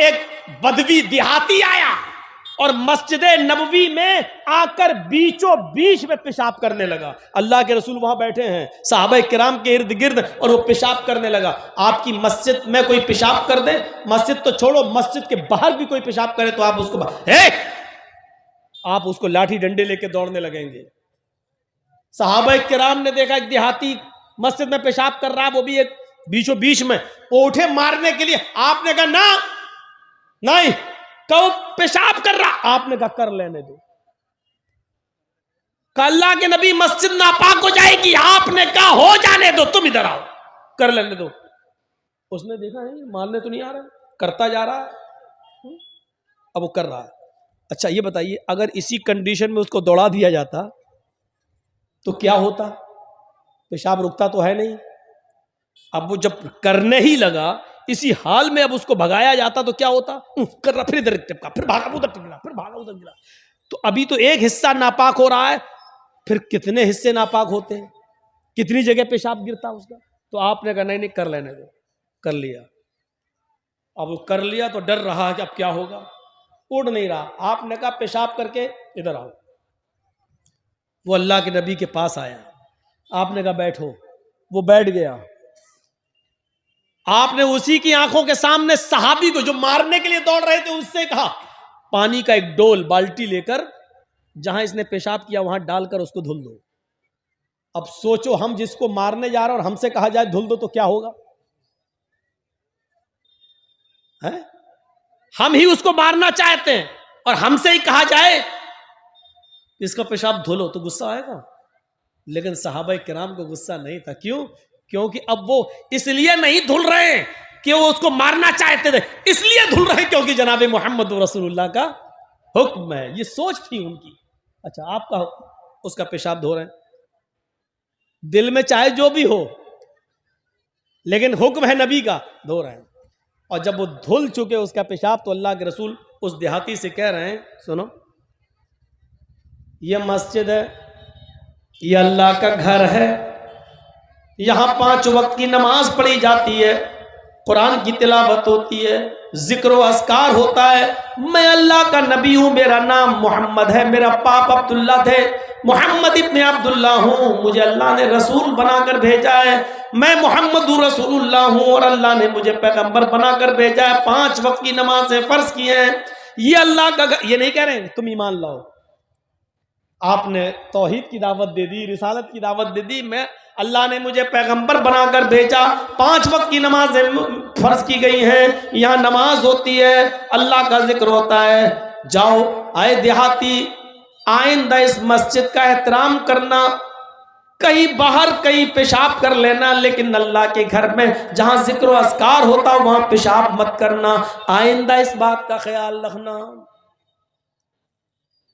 ایک بدوی دیہاتی آیا اور مسجد نبوی میں آ کر بیچوں بیچ میں پیشاب کرنے لگا. اللہ کے رسول وہاں بیٹھے ہیں صحابہ کرام کے ارد گرد اور وہ پیشاب کرنے لگا. آپ کی مسجد میں کوئی پیشاب کر دے, مسجد تو چھوڑو, مسجد کے باہر بھی کوئی پیشاب کرے تو آپ اس کو لاٹھی ڈنڈے لے کے دوڑنے لگیں گے. صحابہ کرام نے دیکھا ایک دیہاتی مسجد میں پیشاب کر رہا, وہ بھی ایک بیچوں بیچ میں, وہ اٹھے مارنے کے لیے. آپ نے کہا نہیں کہ پیشاب کر رہا, آپ نے کہا کر لینے دو. کہ اللہ کے نبی مسجد ناپاک ہو جائے گی, آپ نے کہا ہو جانے دو, تم ادھر آؤ, کر لینے دو. اس نے دیکھا ہے ماننے تو نہیں آ رہا, کرتا جا رہا ہے, اب وہ کر رہا ہے. اچھا یہ بتائیے اگر اسی کنڈیشن میں اس کو دوڑا دیا جاتا تو کیا ہوتا؟ پیشاب رکتا تو ہے نہیں. اب وہ جب کرنے ہی لگا اسی حال میں اب اس کو بھگایا جاتا تو کیا ہوتا؟ کر رہا, پھر ادھر ٹپکا, پھر بھاگا ادھر ٹپکا, پھر بھاگا ادھر گرا. تو ابھی تو ایک حصہ ناپاک ہو رہا ہے, پھر کتنے حصے ناپاک ہوتے ہیں, کتنی جگہ پیشاب گرتا اس کا. تو آپ نے کہا نہیں کر لینے دو, کر لیا. اب وہ کر لیا تو ڈر رہا کہ اب کیا ہوگا, اڑ نہیں رہا. آپ نے کہا پیشاب کر کے ادھر آؤ. وہ اللہ کے نبی کے پاس آیا, آپ نے کہا بیٹھو, وہ بیٹھ گیا. آپ نے اسی کی آنکھوں کے سامنے صحابی کو جو مارنے کے لیے دوڑ رہے تھے اس سے کہا پانی کا ایک ڈول بالٹی لے کر جہاں اس نے پیشاب کیا وہاں ڈال کر اس کو دھل دو. اب سوچو ہم جس کو مارنے جا رہے ہیں اور ہم سے کہا جائے دھل دو تو کیا ہوگا؟ ہم ہی اس کو مارنا چاہتے ہیں اور ہم سے ہی کہا جائے اس کا پیشاب دھلو تو غصہ آئے گا. لیکن صحابہ کرام کو غصہ نہیں تھا. کیوں؟ کیونکہ اب وہ اس لیے نہیں دھل رہے ہیں کہ وہ اس کو مارنا چاہتے تھے, اس لیے دھل رہے کیونکہ جناب محمد رسول اللہ کا حکم ہے. یہ سوچ تھی ان کی. اچھا آپ کا اس کا پیشاب دھو رہے ہیں, دل میں چاہے جو بھی ہو لیکن حکم ہے نبی کا, دھو رہے ہیں. اور جب وہ دھل چکے اس کا پیشاب تو اللہ کے رسول اس دیہاتی سے کہہ رہے ہیں سنو یہ مسجد ہے, یہ اللہ کا گھر ہے, یہاں 5 وقت کی نماز پڑھی جاتی ہے, قرآن کی تلاوت ہوتی ہے, ذکر و اذکار ہوتا ہے. میں اللہ کا نبی ہوں, میرا نام محمد ہے, میرا باپ عبداللہ تھے, محمد ابن عبداللہ ہوں, مجھے اللہ نے رسول بنا کر بھیجا ہے, میں محمد رسول اللہ ہوں اور اللہ نے مجھے پیغمبر بنا کر بھیجا ہے, 5 وقت کی نمازیں فرض کی ہیں, یہ اللہ کا. یہ نہیں کہہ رہے ہیں تم ایمان لاؤ, آپ نے توحید کی دعوت دے دی, رسالت کی دعوت دے دی, میں اللہ نے مجھے پیغمبر بنا کر بھیجا, 5 وقت کی نمازیں فرض کی گئی ہیں, یہاں نماز ہوتی ہے, اللہ کا ذکر ہوتا ہے. جاؤ آئے دیہاتی, آئندہ اس مسجد کا احترام کرنا, کہیں باہر کہیں پیشاب کر لینا, لیکن اللہ کے گھر میں جہاں ذکر و اذکار ہوتا وہاں پیشاب مت کرنا, آئندہ اس بات کا خیال رکھنا.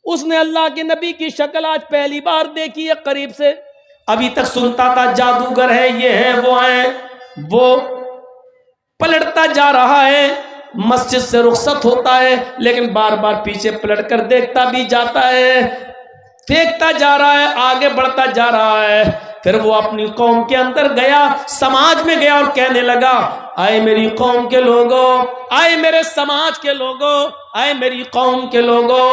اس نے اللہ کے نبی کی شکل آج پہلی بار دیکھی ہے قریب سے, ابھی تک سنتا تھا جادوگر ہے, یہ ہے, وہ ہے, وہ پلٹتا جا رہا ہے, مسجد سے رخصت ہوتا ہے لیکن بار بار پیچھے پلٹ کر دیکھتا بھی جاتا ہے, دیکھتا جا رہا ہے, آگے بڑھتا جا رہا ہے. پھر وہ اپنی قوم کے اندر گیا, سماج میں گیا اور کہنے لگا آئے میری قوم کے لوگوں, آئے میرے سماج کے لوگوں, آئے میری قوم کے لوگوں,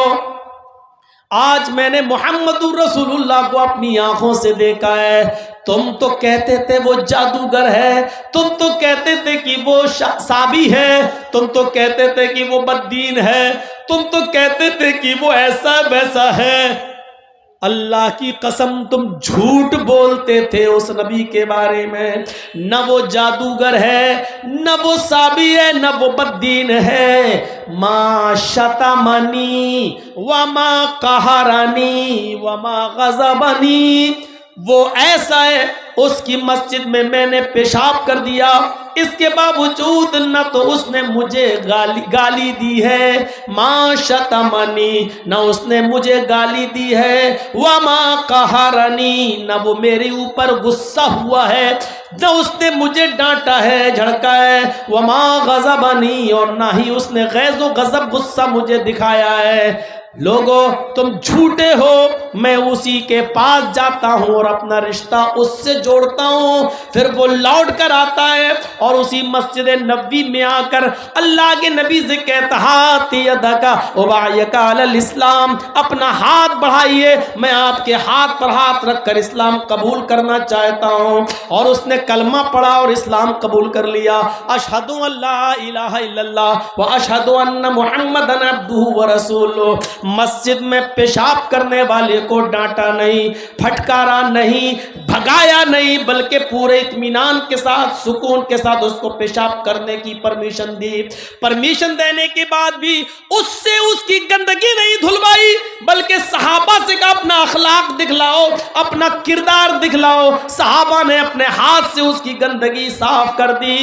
آج میں نے محمد رسول اللہ کو اپنی آنکھوں سے دیکھا ہے. تم تو کہتے تھے وہ جادوگر ہے, تم تو کہتے تھے کہ وہ سابی ہے, تم تو کہتے تھے کہ وہ بددین ہے, تم تو کہتے تھے کہ وہ ایسا ویسا ہے. اللہ کی قسم تم جھوٹ بولتے تھے اس نبی کے بارے میں. نہ وہ جادوگر ہے, نہ وہ سابی ہے, نہ وہ بددین ہے. ما شتمنی وما قہرنی وما غضبنی, وہ ایسا ہے اس کی مسجد میں میں نے پیشاب کر دیا, اس کے باوجود نہ تو اس نے مجھے گالی دی ہے, ما شتمنی, نہ اس نے مجھے گالی دی ہے, وما قہرنی, نہ وہ میرے اوپر غصہ ہوا ہے, نہ اس نے مجھے ڈانٹا ہے, جھڑکا ہے, وما غضبنی, اور نہ ہی اس نے غیظ و غضب غصہ مجھے دکھایا ہے. لوگو تم جھوٹے ہو, میں اسی کے پاس جاتا ہوں اور اپنا رشتہ اس سے جوڑتا ہوں, پھر وہ لوٹ کر آتا ہے اور اسی مسجد نبوی میں آ کر اللہ کے نبی سے کہتا ہاتھ یدک ابایک علی الاسلام، اپنا ہاتھ بڑھائیے، میں آپ کے ہاتھ پر ہاتھ رکھ کر اسلام قبول کرنا چاہتا ہوں۔ اور اس نے کلمہ پڑھا اور اسلام قبول کر لیا۔ اشہد ان لا الہ الا اللہ و اشہد ان محمدًا عبدہ ورسولہ۔ مسجد میں پیشاب کرنے والے کو ڈانٹا نہیں، پھٹکارا نہیں، بھگایا نہیں، بلکہ پورے اطمینان کے ساتھ، سکون کے ساتھ اس کو پیشاب کرنے کی پرمیشن دی۔ پرمیشن دینے کے بعد بھی اس سے اس کی گندگی نہیں دھلوائی، بلکہ صحابہ سے کہا اپنا اخلاق دکھلاؤ، اپنا کردار دکھلاؤ۔ صحابہ نے اپنے ہاتھ سے اس کی گندگی صاف کر دی۔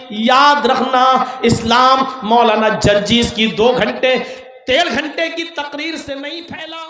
یاد رکھنا، اسلام مولانا جرجیس کی 2 گھنٹے 13 گھنٹے کی تقریر سے نہیں پھیلا۔